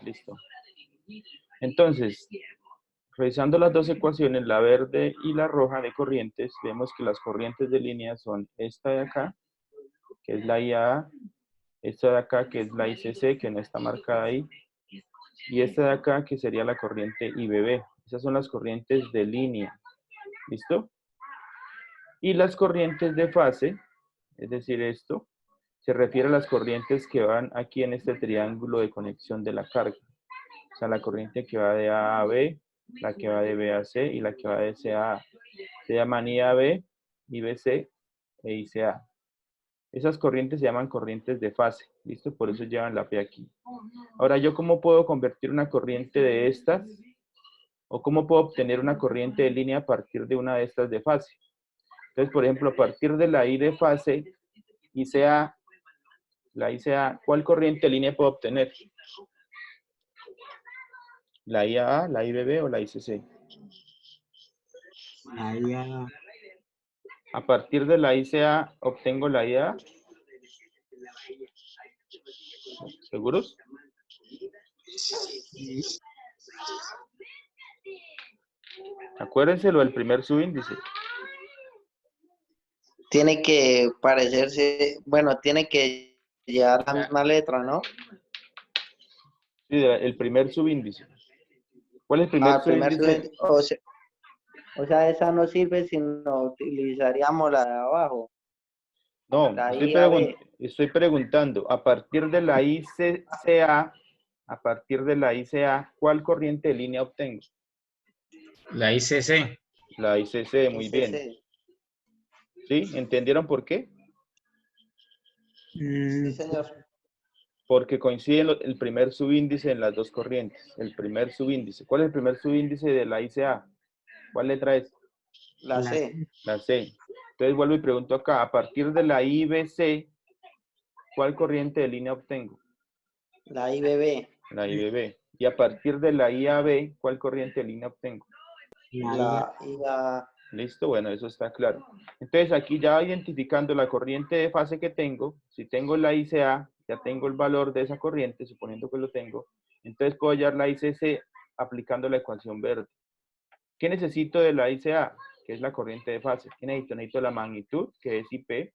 Listo. Entonces, revisando las dos ecuaciones, la verde y la roja de corrientes, vemos que las corrientes de línea son esta de acá, que es la IAA, esta de acá, que es la ICC, que no está marcada ahí, y esta de acá, que sería la corriente IBB. Esas son las corrientes de línea. ¿Listo? Y las corrientes de fase, es decir, esto, se refiere a las corrientes que van aquí en este triángulo de conexión de la carga. O sea, la corriente que va de A a B, la que va de B a C y la que va de C a A. Se llaman IAB, IBC e ICA. Esas corrientes se llaman corrientes de fase. ¿Listo? Por eso llevan la P aquí. Ahora, ¿yo cómo puedo convertir una corriente de estas? ¿O cómo puedo obtener una corriente de línea a partir de una de estas de fase? Entonces, por ejemplo, a partir de la I de fase, ICA, la ICA, ¿cuál corriente de línea puedo obtener? ¿La IAA, la IBB o la ICC? La IA, A partir de la ICA, ¿obtengo la IAA? ¿Seguros? Acuérdense lo del primer subíndice. Tiene que parecerse, bueno, tiene que llevar la misma letra, ¿no? Sí, el primer subíndice. ¿Cuál es el primer Ah, primer subíndice? o sea, esa no sirve si no utilizaríamos la de abajo, No, la IAB. estoy preguntando, a partir de la ICA, a partir de la ICA, ¿cuál corriente de línea obtengo? la ICC. La ICC, muy bien. ¿Sí? ¿Entendieron por qué? Sí, señor. Porque coincide el primer subíndice en las dos corrientes. El primer subíndice. ¿Cuál es el primer subíndice de la ICA? ¿Cuál letra es? La C. La C. Entonces vuelvo y pregunto acá, a partir de la IBC, ¿cuál corriente de línea obtengo? La IBB. La IBB. Y a partir de la IAB, ¿cuál corriente de línea obtengo? La IA. Listo, bueno, eso está claro. Entonces aquí ya identificando la corriente de fase que tengo, si tengo la ICA, ya tengo el valor de esa corriente, suponiendo que lo tengo, entonces puedo hallar la ICC aplicando la ecuación verde. ¿Qué necesito de la ICA? Que es la corriente de fase. ¿Qué necesito? Necesito la magnitud, que es IP,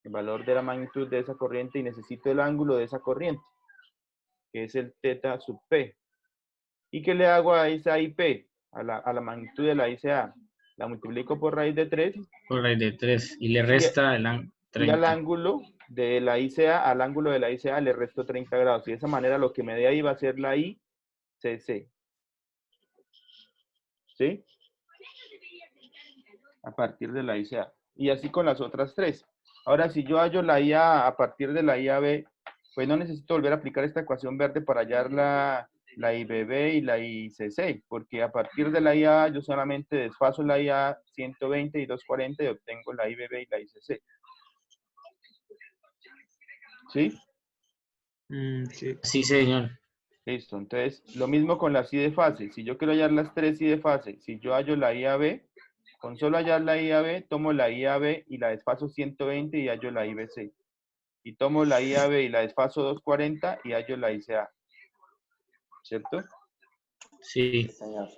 el valor de la magnitud de esa corriente, y necesito el ángulo de esa corriente, que es el teta sub P. ¿Y qué le hago a esa IP? A la magnitud de la ICA. La multiplico por raíz de 3. Por raíz de 3. Y le resta el Y al 30. ángulo de la ICA, al ángulo de la ICA le resto 30 grados. Y de esa manera lo que me dé ahí va a ser la ICC. ¿Sí? A partir de la ICA. Y así con las otras tres. Ahora, si yo hallo la IA a partir de la IAB, pues no necesito volver a aplicar esta ecuación verde para hallar la IBB y la ICC, porque a partir de la IA yo solamente desfaso la IA 120 y 240 y obtengo la IBB y la ICC. ¿Sí? Sí. Sí, señor. Listo, entonces lo mismo con la I de fase. Si yo quiero hallar las tres I de fase, si yo hallo la IAB, con solo hallar la IAB, tomo la IAB y la desfaso 120 y hallo la IBC. Y tomo la IAB y la desfaso 240 y hallo la ICA. ¿Cierto? Sí. Señor.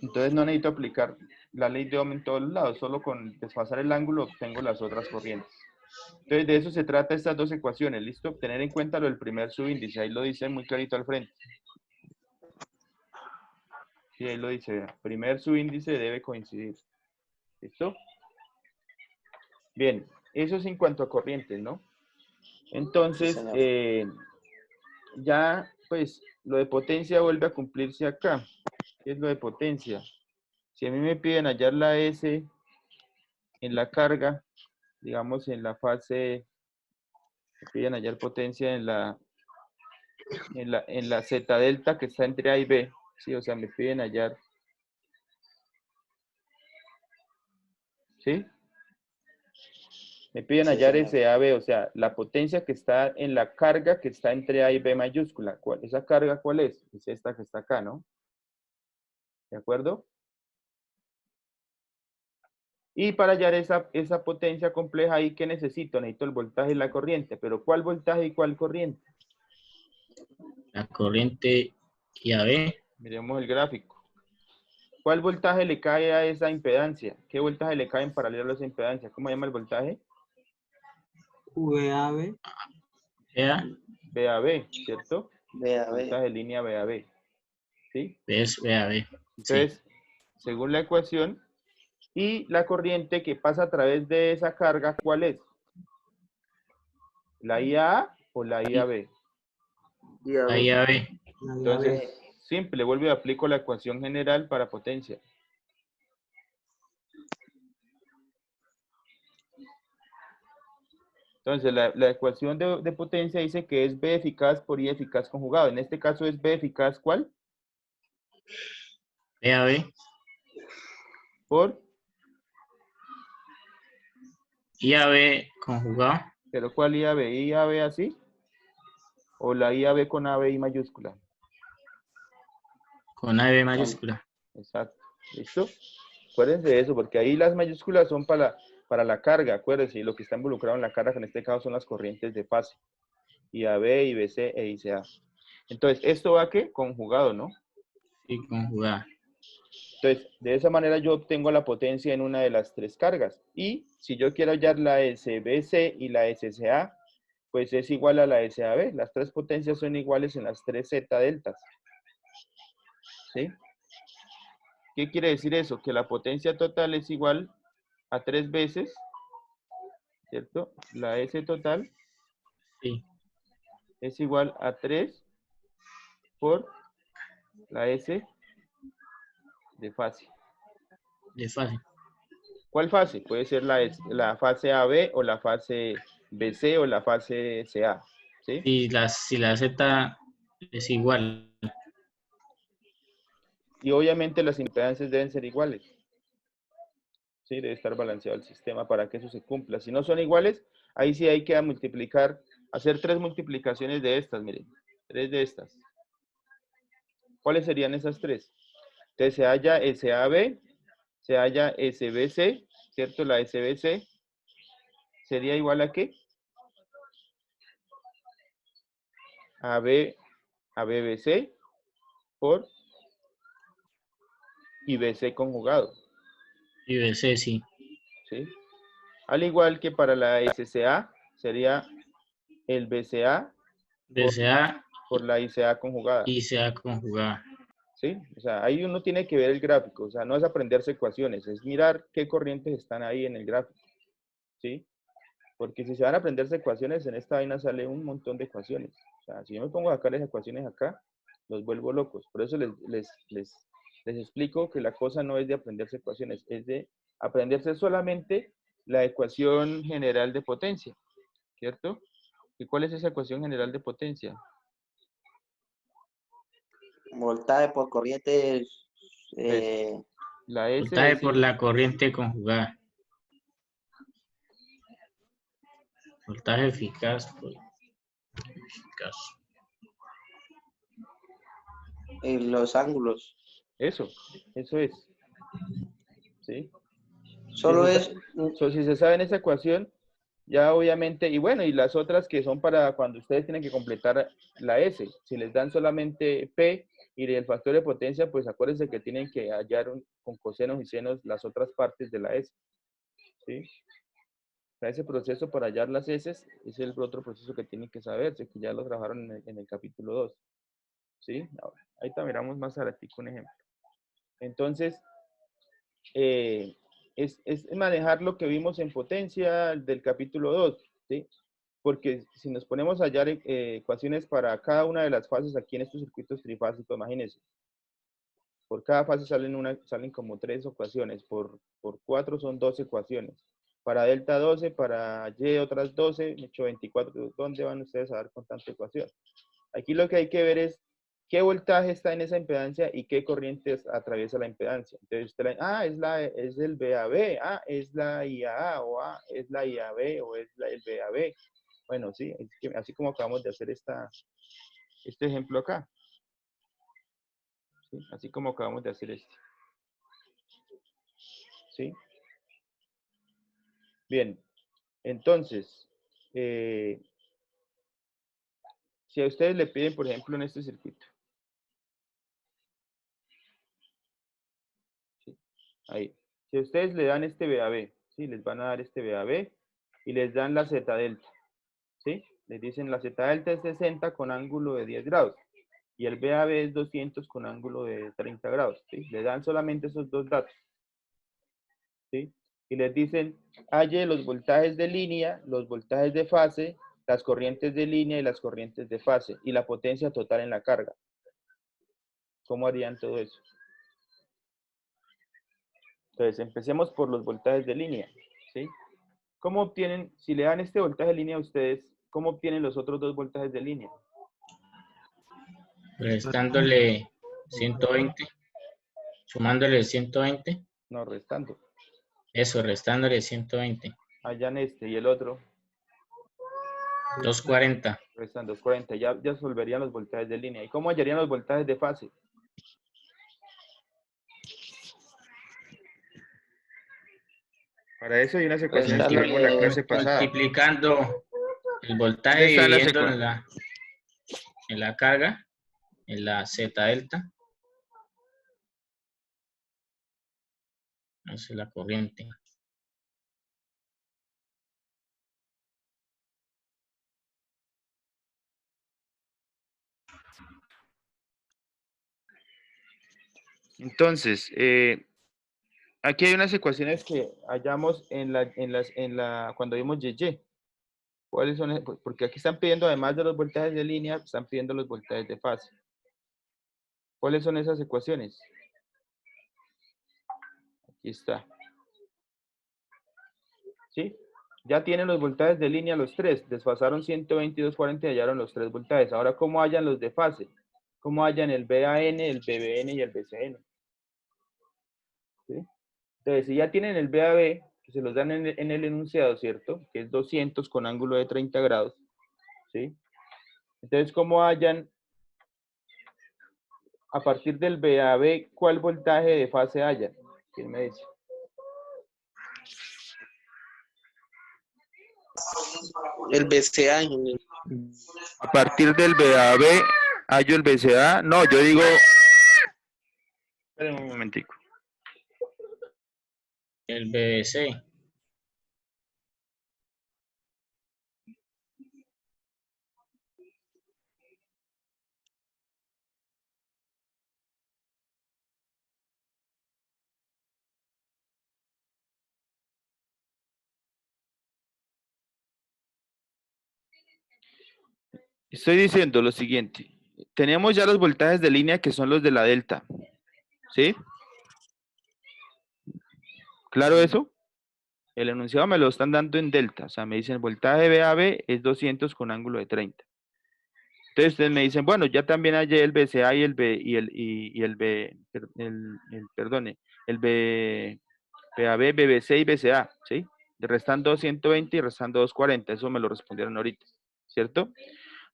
Entonces no necesito aplicar la ley de Ohm en todos lados, solo con desfasar el ángulo obtengo las otras corrientes. Entonces de eso se trata estas dos ecuaciones, ¿listo? Tener en cuenta lo del primer subíndice, ahí lo dice muy clarito al frente. Sí, ahí lo dice, primer subíndice debe coincidir. ¿Listo? Bien, eso es en cuanto a corrientes, ¿no? Entonces, ya pues lo de potencia vuelve a cumplirse acá. ¿Qué es lo de potencia? Si a mí me piden hallar la S en la carga, digamos en la fase, me piden hallar potencia en la Z delta que está entre A y B, ¿sí? O sea, me piden hallar, ¿sí? Me piden hallar SAB, o sea, la potencia que está en la carga que está entre A y B mayúscula. ¿Esa carga cuál es? Es esta que está acá, ¿no? ¿De acuerdo? Y para hallar esa potencia compleja ahí, ¿qué necesito? Necesito el voltaje y la corriente. ¿Pero cuál voltaje y cuál corriente? la corriente IAB. Miremos el gráfico. ¿Cuál voltaje le cae a esa impedancia? ¿Qué voltaje le cae en paralelo a esa impedancia? ¿Cómo se llama el voltaje? VAB. EA, VAB, ¿cierto? Vea, ve. Voltaje de línea VAB. ¿Sí? es VAB. Sí, Entonces, según la ecuación, y la corriente que pasa a través de esa carga, ¿cuál es? ¿La IAA o la IAB? la IAB. La Entonces, VAB. simple, vuelvo y aplico la ecuación general para potencia. Entonces, la ecuación de potencia dice que es B eficaz por I eficaz conjugado. En este caso es B eficaz, ¿cuál? VAB. Por, IAB conjugado. ¿pero cuál IAB? ¿IAB así? ¿O la IAB con ABI mayúscula? Con AB mayúscula. Exacto. ¿Listo? Acuérdense de eso, porque ahí las mayúsculas son para la carga, acuérdense, y lo que está involucrado en la carga, que en este caso son las corrientes de fase. IAB, IBC e ICA. Entonces, ¿esto va a qué? Conjugado, ¿no? Sí, conjugada. Entonces, de esa manera yo obtengo la potencia en una de las tres cargas. Y si yo quiero hallar la SBC y la SCA, pues es igual a la SAB. Las tres potencias son iguales en las tres Z deltas. ¿Sí? ¿Qué quiere decir eso? Que la potencia total es igual a 3 veces, ¿cierto? La S total Sí, es igual a 3 por la S de fase. de fase. ¿Cuál fase? Puede ser la fase AB o la fase BC o la fase CA. ¿Sí? Si la Z es igual. Y obviamente las impedancias deben ser iguales. ¿Sí? Debe estar balanceado el sistema para que eso se cumpla. Si no son iguales, ahí sí hay que multiplicar, hacer 3 multiplicaciones de estas, miren. 3 de estas. ¿Cuáles serían esas 3? Entonces se halla SAB, se halla SBC, ¿cierto? La SBC sería igual a ¿qué? A BBC por IBC conjugado. IBC, sí. ¿Sí? Al igual que para la SCA, sería el BCA BCA por la ICA conjugada. y CA conjugada. ¿Sí? O sea, ahí uno tiene que ver el gráfico. O sea, no es aprenderse ecuaciones, es mirar qué corrientes están ahí en el gráfico. ¿Sí? Porque si se van a aprenderse ecuaciones, en esta vaina sale un montón de ecuaciones. O sea, si yo me pongo a sacar las ecuaciones acá, los vuelvo locos. Por eso les explico que la cosa no es de aprenderse ecuaciones, es de aprenderse solamente la ecuación general de potencia, ¿cierto? ¿Y cuál es esa ecuación general de potencia? Voltaje por corriente. La S Voltaje es, por la corriente conjugada. Voltaje eficaz por eficaz. Los ángulos. eso es, ¿sí? Solo es. Si se sabe en esa ecuación, ya obviamente, y bueno, y las otras que son para cuando ustedes tienen que completar la S. Si les dan solamente P y el factor de potencia, pues acuérdense que tienen que hallar con cosenos y senos las otras partes de la S. ¿Sí? O sea, ese proceso para hallar las S es el otro proceso que tienen que saberse, que ya lo trabajaron en el capítulo 2. ¿Sí? Ahora, ahí también miramos más adelante un ejemplo. Entonces, es manejar lo que vimos en potencia del capítulo 2, ¿sí? Porque si nos ponemos a hallar ecuaciones para cada una de las fases aquí en estos circuitos trifásicos, imagínense, por cada fase salen como 3 ecuaciones, por 4 son 12 ecuaciones, para delta 12, para Y otras 12, hecho 24, ¿dónde van ustedes a dar con tanta ecuación? Aquí lo que hay que ver es qué voltaje está en esa impedancia y qué corrientes atraviesa la impedancia. Entonces, es el VAB, es la IAA, o es la IAB, o es el VAB. Bueno, sí, así como acabamos de hacer este ejemplo acá. ¿Sí? Así como acabamos de hacer este. ¿Sí? Bien, entonces, si a ustedes le piden, por ejemplo, en este circuito. ¿Sí? Ahí. Si a ustedes le dan este VAB, ¿sí? Les van a dar este VAB y les dan la Z delta, ¿sí? Les dicen la Z delta es 60 con ángulo de 10 grados y el VAB es 200 con ángulo de 30 grados, ¿sí? Les dan solamente esos dos datos, ¿sí? Y les dicen, halle los voltajes de línea, los voltajes de fase, las corrientes de línea y las corrientes de fase, y la potencia total en la carga. ¿Cómo harían todo eso? Entonces, empecemos por los voltajes de línea, ¿sí? ¿Cómo obtienen, si le dan este voltaje de línea a ustedes, cómo obtienen los otros dos voltajes de línea? Restándole 120, sumándole 120, No, restando. eso, restándole 120, Hallan este y el otro, 240. restan 240. Ya resolverían los voltajes de línea. ¿Y cómo hallarían los voltajes de fase? Para eso hay unas ecuaciones que vimos la clase pasada. Multiplicando el voltaje, ¿Dónde están las dividiendo en la carga, en la Z delta. Esa es la corriente. Entonces, aquí hay unas ecuaciones que hallamos cuando vimos YY. ¿Cuáles son? Porque aquí están pidiendo, además de los voltajes de línea, están pidiendo los voltajes de fase. ¿Cuáles son esas ecuaciones? Aquí está. ¿Sí? Ya tienen los voltajes de línea los tres. Desfasaron 120 y 240 y hallaron los tres voltajes. Ahora, ¿cómo hallan los de fase? ¿Cómo hallan el BAN, el BBN y el BCN? ¿Sí? Entonces, si ya tienen el VAB, que se los dan en el enunciado, ¿cierto? Que es 200 con ángulo de 30 grados, ¿sí? Entonces, ¿cómo hallan a partir del VAB cuál voltaje de fase hallan? ¿Quién me dice? El BCA, ingeniero. A partir del VAB, hallo el BCA. No, yo digo... Esperen un momentico. El BBC. Estoy diciendo lo siguiente. Tenemos ya los voltajes de línea que son los de la delta. ¿Sí? ¿Claro eso? El enunciado me lo están dando en delta. O sea, me dicen el voltaje VAB es 200 con ángulo de 30. Entonces ustedes me dicen, bueno, ya también hallé el BCA y el B y el B, perdone, el B, BAB, BBC y BCA, ¿sí? Restando 120 y restando 240. Eso me lo respondieron ahorita, ¿cierto?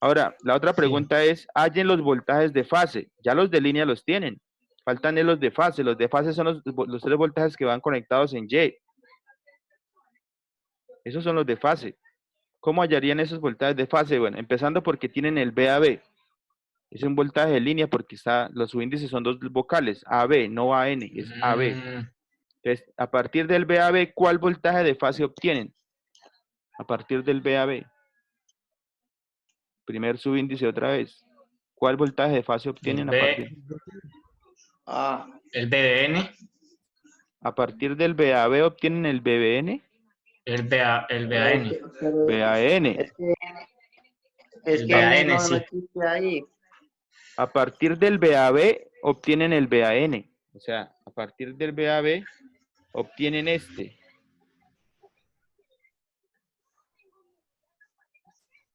Ahora, la otra pregunta es, hallen los voltajes de fase. Ya los de línea los tienen. Faltan los de fase. Los de fase son los tres voltajes que van conectados en Y. Esos son los de fase. ¿Cómo hallarían esos voltajes de fase? Bueno, empezando porque tienen el VAB. Es un voltaje de línea porque los subíndices son dos vocales, AB, no AN, es AB. Entonces, a partir del VAB, ¿cuál voltaje de fase obtienen? A partir del VAB. Primer subíndice otra vez. ¿Cuál voltaje de fase obtienen a partir? El BBN. A partir del VAB obtienen el BBN. El BAN. BAN. Es que BAN, no sí. existe ahí. A partir del VAB obtienen el BAN. O sea, a partir del VAB obtienen este.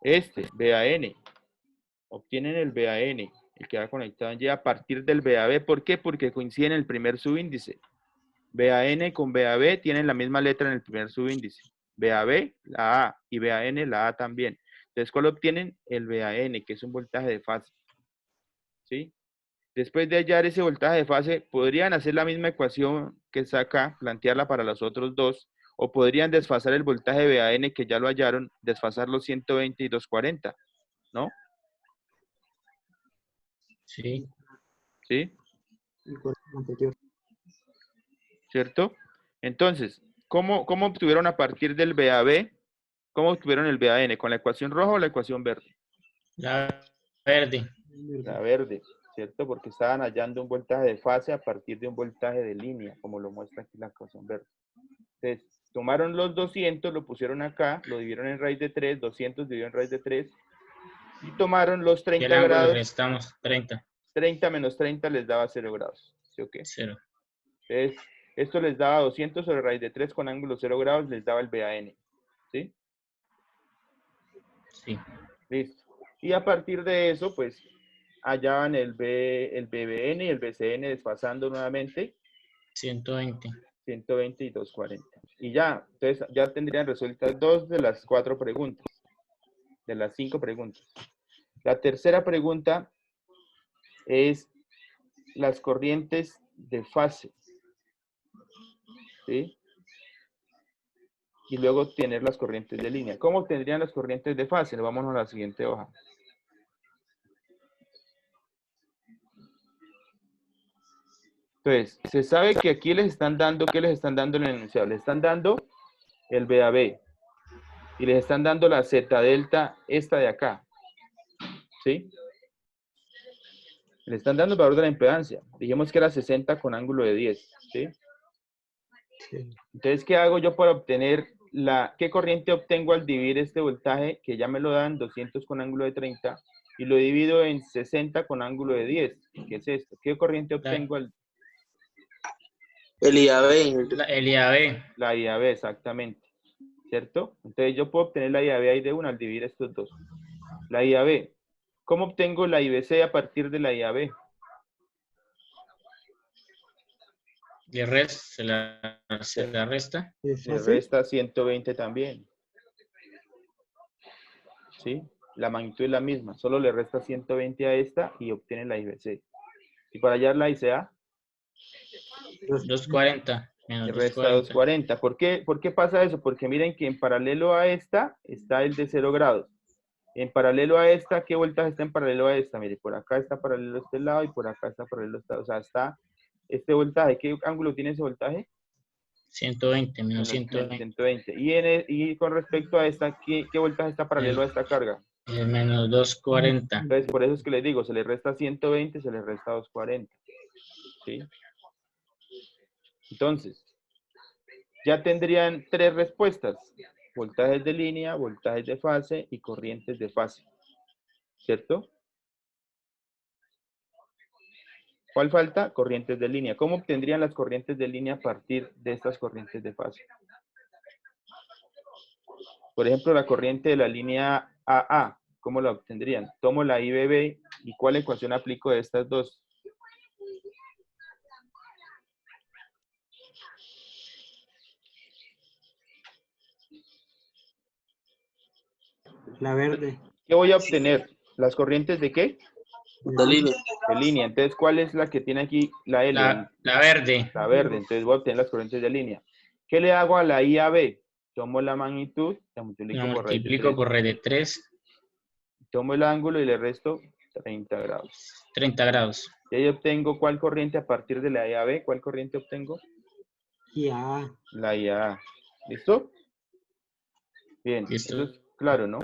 Este, BAN. Obtienen el BAN, el que va conectado en Y a partir del VAB. ¿Por qué? Porque coinciden en el primer subíndice. BAN con BAB tienen la misma letra en el primer subíndice. BAB, la A, y BAN, la A también. Entonces, ¿cuál obtienen? El BAN, que es un voltaje de fase. ¿Sí? Después de hallar ese voltaje de fase, podrían hacer la misma ecuación que está acá, plantearla para los otros dos, o podrían desfasar el voltaje BAN que ya lo hallaron, desfasar los 120 y 240, ¿no? Sí. ¿Sí? El cuerpo anterior. ¿Cierto? Entonces, ¿cómo obtuvieron a partir del BAB? ¿Cómo obtuvieron el BAN? ¿Con la ecuación roja o la ecuación verde? La verde. La verde, ¿cierto? Porque estaban hallando un voltaje de fase a partir de un voltaje de línea, como lo muestra aquí la ecuación verde. Entonces, tomaron los 200, lo pusieron acá, lo dividieron en raíz de 3, 200 dividido en raíz de 3, y tomaron los Y 30 el ángulo le grados, restamos 30. 30 menos 30 les daba 0 grados, ¿sí o qué? 0. Entonces, esto les daba 200 sobre raíz de 3 con ángulo 0 grados, les daba el BAN, ¿sí? Sí. Listo. Y a partir de eso, pues, hallaban el BBN y el BCN desfasando nuevamente 120. 120 y 240. Y ya, entonces ya tendrían resueltas 2 de las 4 preguntas, de las 5 preguntas. La tercera pregunta es las corrientes de fase, ¿sí? Y luego tener las corrientes de línea. ¿Cómo obtendrían las corrientes de fase? Vámonos a la siguiente hoja. Entonces, se sabe que aquí les están dando, ¿qué les están dando en el enunciado? Les están dando el BAB y les están dando la Z delta, esta de acá, ¿sí? Le están dando el valor de la impedancia. Dijimos que era 60 con ángulo de 10, ¿sí? Sí. Entonces, ¿qué hago yo para obtener qué corriente obtengo al dividir este voltaje, que ya me lo dan 200 con ángulo de 30, y lo divido en 60 con ángulo de 10? ¿Qué es esto? ¿Qué corriente obtengo al El IAB. El IAB. la IAB? Exactamente, ¿cierto? Entonces, yo puedo obtener la IAB ahí de una al dividir estos dos. La IAB. ¿Cómo obtengo la IBC a partir de la IAB? Y el resto se la resta. ¿Es Le fácil? resta 120 también. ¿Sí? La magnitud es la misma. Solo le resta 120 a esta y obtiene la IBC. Y para hallar la ICA, 240 le menos resta 240. 240. ¿Por qué pasa eso? Porque miren que en paralelo a esta está el de 0 grados. En paralelo a esta, ¿qué voltaje está en paralelo a esta? Mire, por acá está paralelo a este lado y por acá está paralelo a este lado. O sea, está este voltaje. ¿Qué ángulo tiene ese voltaje? 120 menos Menos 120. 120. Y con respecto a esta, ¿qué voltaje está paralelo a esta carga? Menos 240. Entonces, por eso es que les digo, se le resta 120, se le resta 240. ¿Sí? Entonces, ya tendrían 3 respuestas: voltajes de línea, voltajes de fase y corrientes de fase. ¿Cierto? ¿Cuál falta? Corrientes de línea. ¿Cómo obtendrían las corrientes de línea a partir de estas corrientes de fase? Por ejemplo, la corriente de la línea AA, ¿cómo la obtendrían? Tomo la IBB y ¿cuál ecuación aplico de estas dos? La verde. ¿Qué voy a obtener? ¿Las corrientes de qué? De línea. De línea. Entonces, ¿cuál es la que tiene aquí la L? La verde. La verde. Entonces, voy a obtener las corrientes de línea. ¿Qué le hago a la IAB? Tomo la magnitud, la multiplico La por raíz de multiplico 3. por raíz de 3. Tomo el ángulo y le resto 30 grados. 30 grados. Y ahí obtengo ¿cuál corriente a partir de la IAB? ¿Cuál corriente obtengo? Ya. La IAA. ¿Listo? Bien, Listo. eso es claro, ¿no?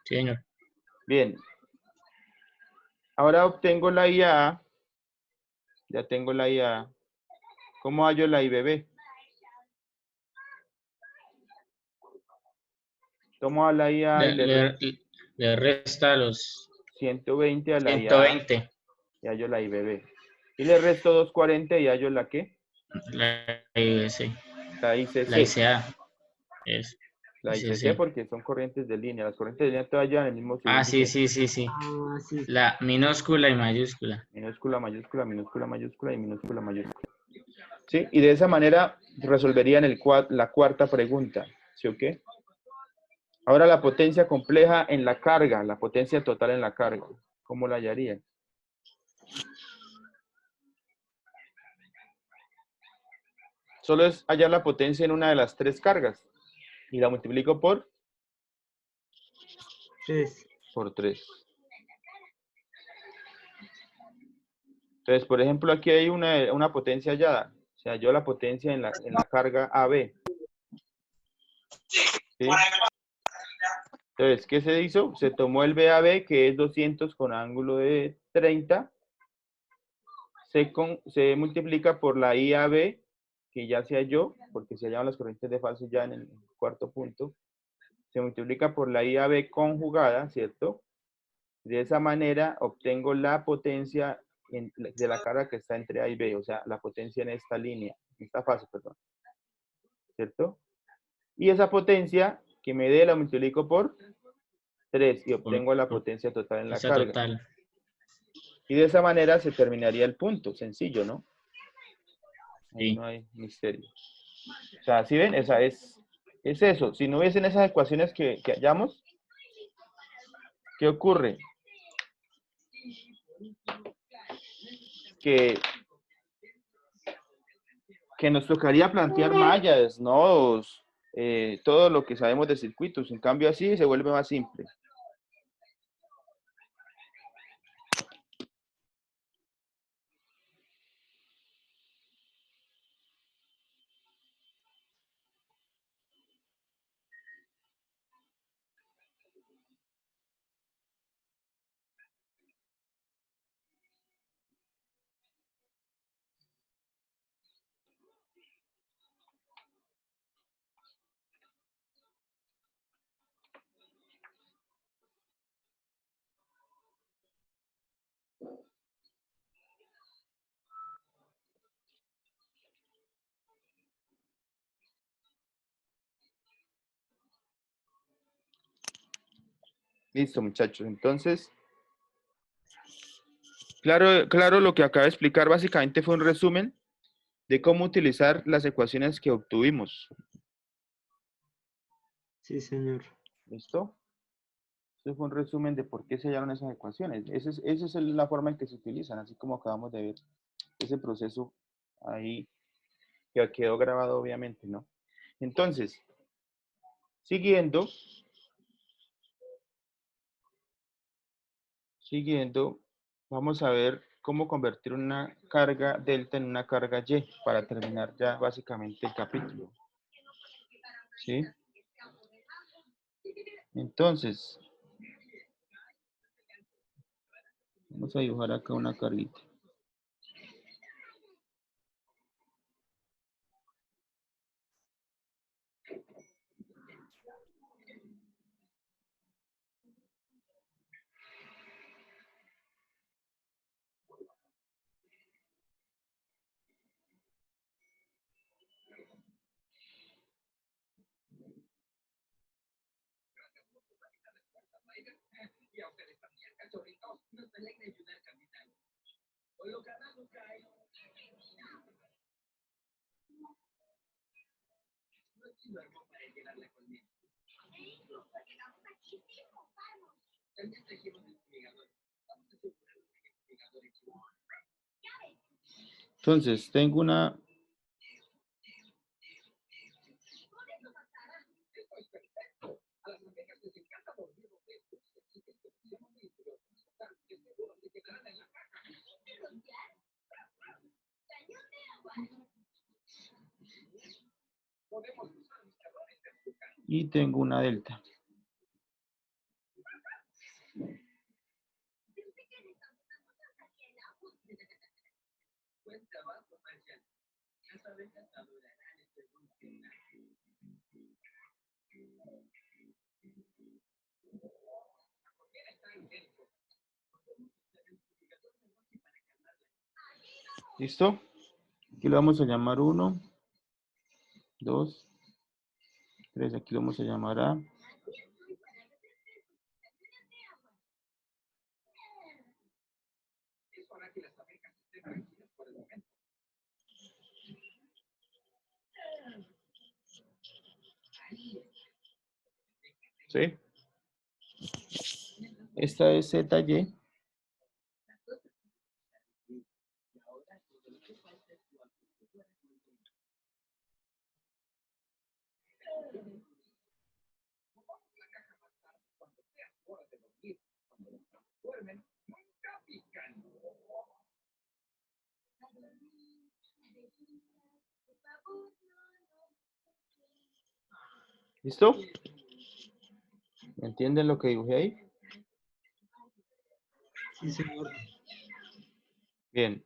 Sí, señor. Bien. Ahora obtengo la IAA. Ya tengo la IAA. ¿Cómo hallo la IBB? Tomo a la IAA y Le resta los 120 a la IAA 120. y hallo la IBB. Y le resto 240 y hallo la ¿qué? La IBC. La ICC. La ICA. Es. La ICC porque son corrientes de línea. Las corrientes de línea todas llevan el mismo Ah, sí, significado. sí. Ah, sí. La minúscula y mayúscula. Minúscula, mayúscula, minúscula, mayúscula y minúscula, mayúscula. ¿Sí? Y de esa manera resolverían la cuarta pregunta. ¿Sí o qué? Ahora la potencia compleja en la carga, la potencia total en la carga. ¿Cómo la hallarían? Solo es hallar la potencia en una de las 3 cargas. Y la multiplico por 3. 3. Entonces, por ejemplo, aquí hay una potencia hallada. O sea, yo la potencia en la carga AB. ¿Sí? Entonces, ¿qué se hizo? Se tomó el BAB, que es 200 con ángulo de 30. Se multiplica por la IAB, que ya se halló, porque se hallaban las corrientes de falso ya en el cuarto punto. Se multiplica por la IAB conjugada, ¿cierto? De esa manera obtengo la potencia de la carga que está entre A y B, o sea, la potencia en esta línea, en esta fase, perdón. ¿Cierto? Y esa potencia que me dé la multiplico por 3 y obtengo la potencia total en la Esa carga. total. Y de esa manera se terminaría el punto, sencillo, ¿no? Ahí Sí. no hay misterio. O sea, ¿sí ven? Esa es eso. Si no hubiesen esas ecuaciones que hallamos, ¿qué ocurre? Que nos tocaría plantear mallas, nodos, todo lo que sabemos de circuitos. En cambio, así se vuelve más simple. Listo, muchachos. Entonces, claro, lo que acabo de explicar básicamente fue un resumen de cómo utilizar las ecuaciones que obtuvimos. Sí, señor. ¿Listo? Este fue un resumen de por qué se hallaron esas ecuaciones. Esa es la forma en que se utilizan, así como acabamos de ver ese proceso ahí que quedó grabado, obviamente, ¿no? Entonces, siguiendo, vamos a ver cómo convertir una carga delta en una carga Y para terminar ya básicamente el capítulo. ¿Sí? Entonces, vamos a dibujar acá una carguita. Entonces, tengo una... Y tengo una delta. ¿Listo? Aquí lo vamos a llamar 1, 2, 3. Aquí lo vamos a llamar A. ¿Sí? Esta es ZY. ¿Listo? ¿Me entienden lo que dibujé ahí? Sí, señor. Bien.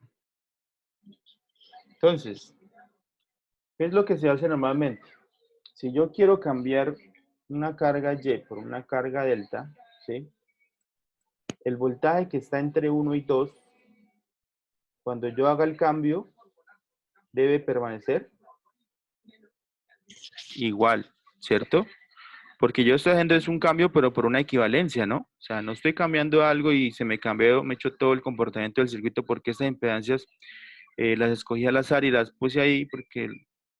Entonces, ¿qué es lo que se hace normalmente? Si yo quiero cambiar una carga Y por una carga delta, ¿sí? El voltaje que está entre 1 y 2, cuando yo haga el cambio, debe permanecer igual, ¿cierto? Porque yo estoy haciendo es un cambio, pero por una equivalencia, ¿no? O sea, no estoy cambiando algo y se me cambió, me echó todo el comportamiento del circuito porque estas impedancias las escogí al azar y las puse ahí porque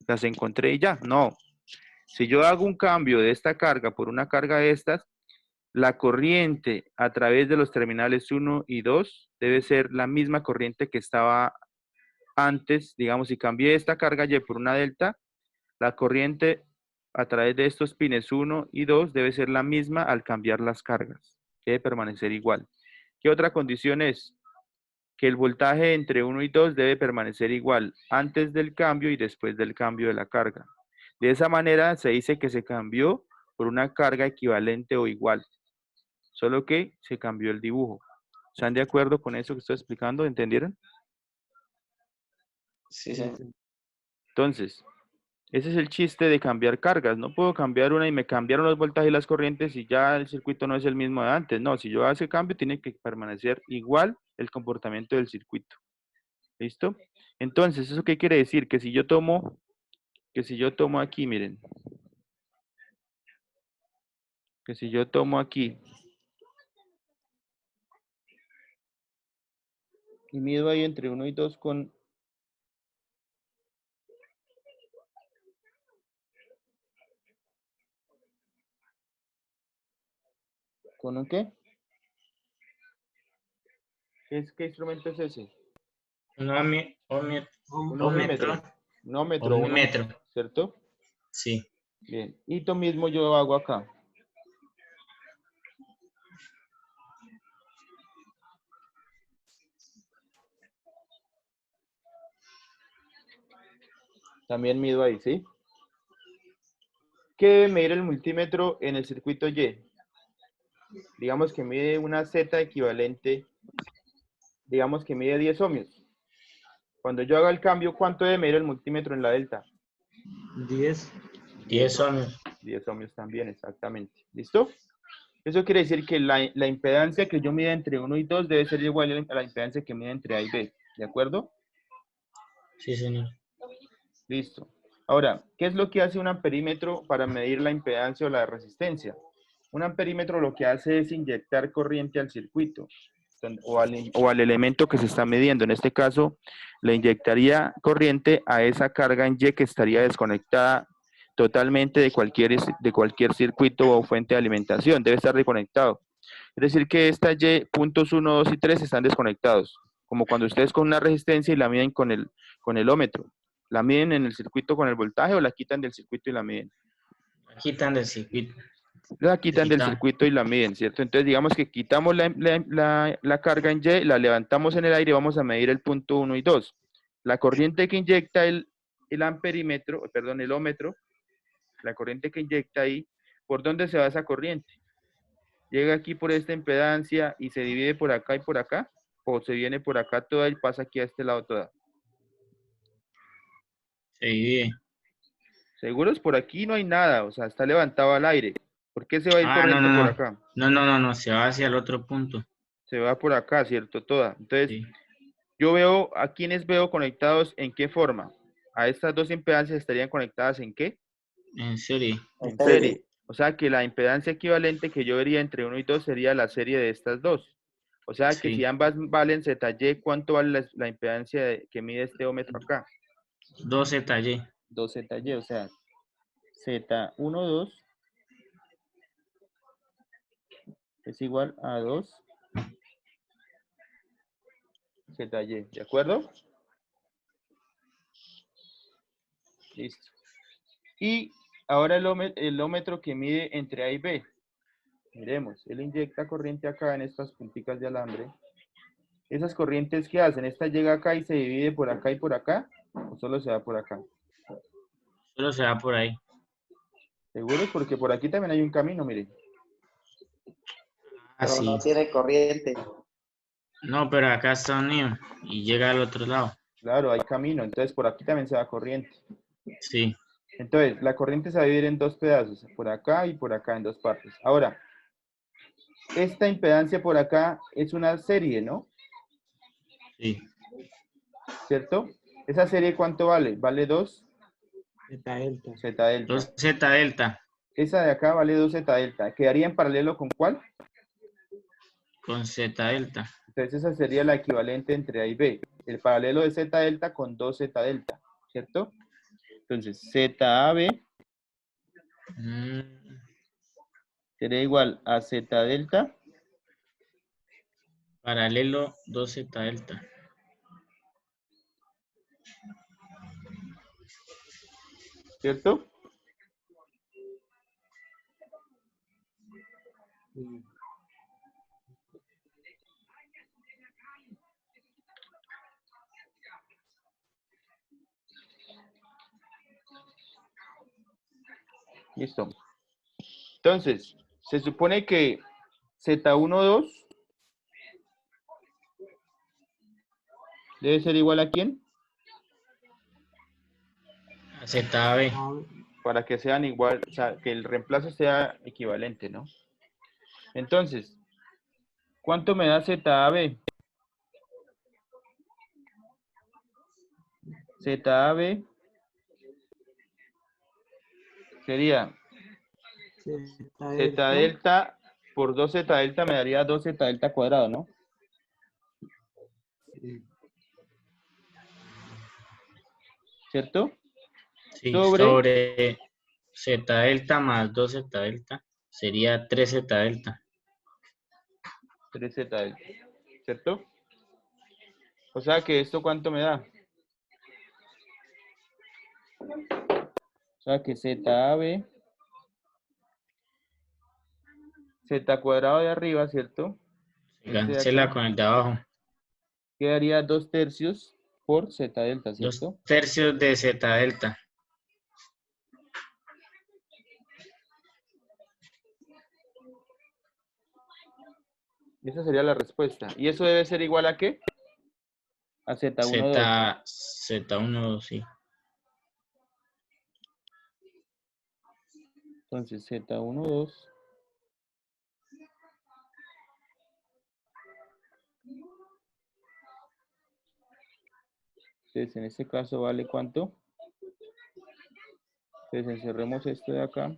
las encontré y ya. No. Si yo hago un cambio de esta carga por una carga de estas, la corriente a través de los terminales 1 y 2 debe ser la misma corriente que estaba antes. Digamos, si cambié esta carga Y por una delta, la corriente a través de estos pines 1 y 2 debe ser la misma al cambiar las cargas. Debe permanecer igual. ¿Qué otra condición es? Que el voltaje entre 1 y 2 debe permanecer igual antes del cambio y después del cambio de la carga. De esa manera se dice que se cambió por una carga equivalente o igual, solo que se cambió el dibujo. ¿Están de acuerdo con eso que estoy explicando? ¿Entendieron? Sí, sí. Entonces, ese es el chiste de cambiar cargas. No puedo cambiar una y me cambiaron los voltajes y las corrientes y ya el circuito no es el mismo de antes. No, si yo hago ese cambio, tiene que permanecer igual el comportamiento del circuito. ¿Listo? Entonces, ¿eso qué quiere decir? Que si yo tomo aquí, miren, que si yo tomo aquí y mido ahí entre 1 y 2 ¿con un qué? ¿Qué instrumento es ese? Un Un ohmímetro. ohmímetro. Un ohmímetro, Ohmímetro. ¿cierto? Sí. Bien. Y lo mismo yo hago acá. También mido ahí, ¿sí? ¿Qué debe medir el multímetro en el circuito Y? Digamos que mide una Z equivalente, digamos que mide 10 ohmios. Cuando yo haga el cambio, ¿cuánto debe medir el multímetro en la delta? 10. 10 ohmios. 10 ohmios también, exactamente. ¿Listo? Eso quiere decir que la impedancia que yo mida entre 1 y 2 debe ser igual a la impedancia que mide entre A y B. ¿De acuerdo? Sí, señor. Listo. Ahora, ¿qué es lo que hace un amperímetro para medir la impedancia o la resistencia? Un amperímetro lo que hace es inyectar corriente al circuito o al elemento que se está midiendo. En este caso, le inyectaría corriente a esa carga en Y que estaría desconectada totalmente de cualquier circuito o fuente de alimentación. Debe estar desconectado. Es decir, que esta Y, puntos 1, 2 y 3 están desconectados. Como cuando ustedes con una resistencia y la miden con el ómetro. ¿La miden en el circuito con el voltaje o la quitan del circuito y la miden? La quitan del circuito. La quitan del Quitan. circuito y la miden, ¿cierto? Entonces digamos que quitamos la carga en Y, la levantamos en el aire y vamos a medir el punto 1 y 2. La corriente que inyecta el amperímetro, perdón, el ómetro, la corriente que inyecta ahí, ¿por dónde se va esa corriente? ¿Llega aquí por esta impedancia y se divide por acá y por acá? ¿O se viene por acá toda y pasa aquí a este lado toda? Se divide. Seguros, por aquí no hay nada, o sea, está levantado al aire. ¿Por qué se va a ir Ah, no, corriente no, por no. acá? No. Se va hacia el otro punto. Se va por acá, ¿cierto? Toda. Entonces, Sí. yo veo, ¿a quiénes veo conectados en qué forma? A estas dos impedancias estarían conectadas ¿en qué? En serie. En serie. O sea que la impedancia equivalente que yo vería entre 1 y 2 sería la serie de estas dos. O sea que Sí. si ambas valen ZY, ¿cuánto vale la impedancia que mide este ómetro acá? 12 tallé. 2ZY, o sea, Z12 es igual a 2 ZY, ¿de acuerdo? Listo. Y ahora el ómetro que mide entre A y B. Miremos, él inyecta corriente acá en estas punticas de alambre. Esas corrientes, ¿qué hacen? Esta llega acá y se divide por acá y por acá. ¿O solo se da por acá? Solo se va por ahí. Seguro, porque por aquí también hay un camino, mire. Pero Así. no tiene corriente. No, pero acá está unido y llega al otro lado. Claro, hay camino, entonces por aquí también se da corriente. Sí. Entonces, la corriente se va a dividir en dos pedazos, por acá y por acá, en dos partes. Ahora, esta impedancia por acá es una serie, ¿no? Sí. ¿Cierto? ¿Esa serie cuánto vale? Vale 2 Zeta delta. zeta delta. 2 zeta delta Esa de acá vale 2 zeta delta. ¿Quedaría en paralelo con cuál? con zeta delta. Entonces esa sería la equivalente entre A y B. El paralelo de zeta delta con 2 zeta delta, ¿cierto? Entonces zeta AB sería igual a zeta delta Paralelo 2 zeta delta. ¿cierto? Sí. Listo. Entonces, se supone que Z12 debe ser igual a ¿quién? A zeta AB. Para que sean igual, o sea, que el reemplazo sea equivalente, ¿no? Entonces, ¿cuánto me da ZAB? ZAB sería Z delta por 2 zeta delta me daría 2 zeta delta cuadrado, ¿no? Sí. ¿Cierto? Sí, Sobre sobre zeta delta más 2 zeta delta sería 3 zeta delta. 3 zeta delta, ¿cierto? O sea que esto ¿cuánto me da? O sea que ZAB, Z cuadrado de arriba, ¿cierto? Se Este de cancela acá con el de abajo. quedaría 2 tercios por zeta delta, 2 ¿cierto? tercios de zeta delta. Esa sería la respuesta. ¿Y eso debe ser igual a qué? A Z12. Z1, sí. Entonces Z12 entonces en este caso vale ¿cuánto? Entonces encerremos esto de acá.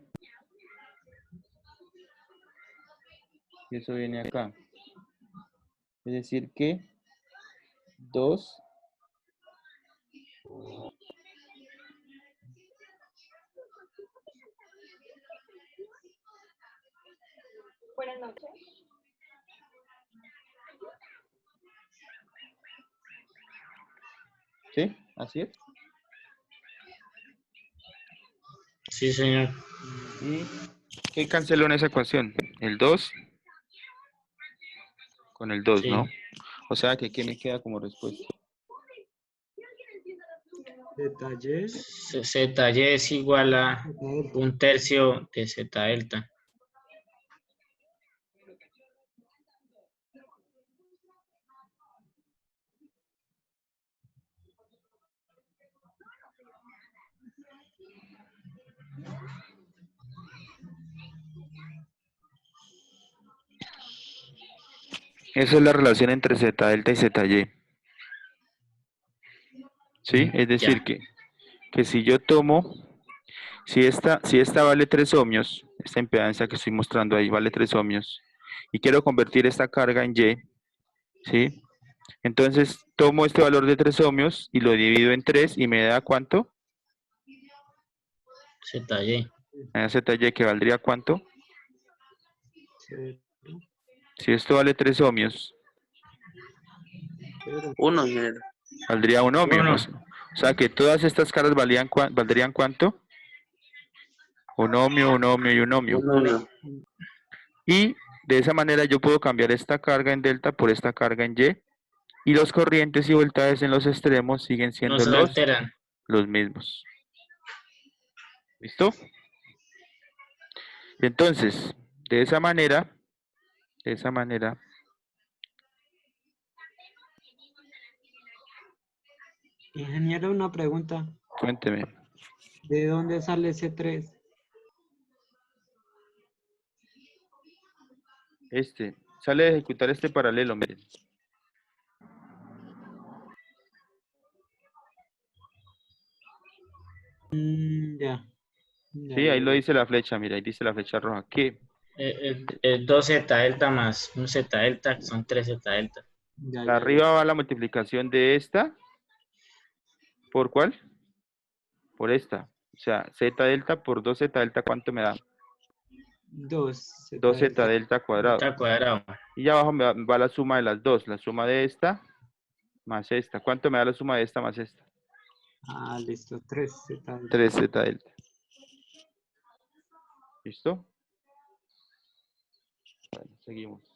Y eso viene acá. Es decir que 2 Buenas noches. ¿sí? Así es. Sí, señor. ¿Y qué canceló en esa ecuación? El 2 con el 2, Sí. ¿no? O sea que ¿qué me queda como respuesta? Zeta y. Zeta y es igual a Zeta delta. 1 tercio de zeta delta. Esa es la relación entre zeta delta y zeta y. ¿Sí? Es decir Ya. que si yo tomo, si esta vale 3 ohmios, esta impedancia que estoy mostrando ahí vale 3 ohmios, y quiero convertir esta carga en Y, ¿sí? Entonces tomo este valor de 3 ohmios y lo divido en 3 y me da ¿cuánto? Zeta y. Me da zeta y que valdría ¿cuánto? Cero. Si esto vale 3 ohmios, Cero. 1, ingeniero. valdría 1 ohmio. Uno. O sea que todas estas cargas valdrían ¿cuánto? 1 ohmio, 1 ohmio y 1 ohmio. 1. Y de esa manera yo puedo cambiar esta carga en delta por esta carga en Y Y los corrientes y voltajes en los extremos siguen No siendo se alteran. los mismos. ¿Listo? Entonces, de esa manera, Ingeniero, una pregunta. cuénteme. ¿De dónde sale ese 3? Sale de ejecutar este paralelo, miren. Ya. Ya, Sí, ahí ya, lo ya. dice la flecha, mira, ahí dice la flecha roja. ¿Qué? 2 zeta delta más un zeta delta son 3 zeta delta. Ya, ya, Arriba ya. va la multiplicación de esta. ¿Por cuál? Por esta. O sea, z delta por 2 zeta delta, ¿cuánto me da? 2 2 zeta delta cuadrado. Delta cuadrado. Y abajo me va la suma de las dos. La suma de esta más esta. ¿Cuánto me da la suma de esta más esta? Ah, listo. 3 Z. 3 zeta delta. ¿Listo? Bueno, seguimos.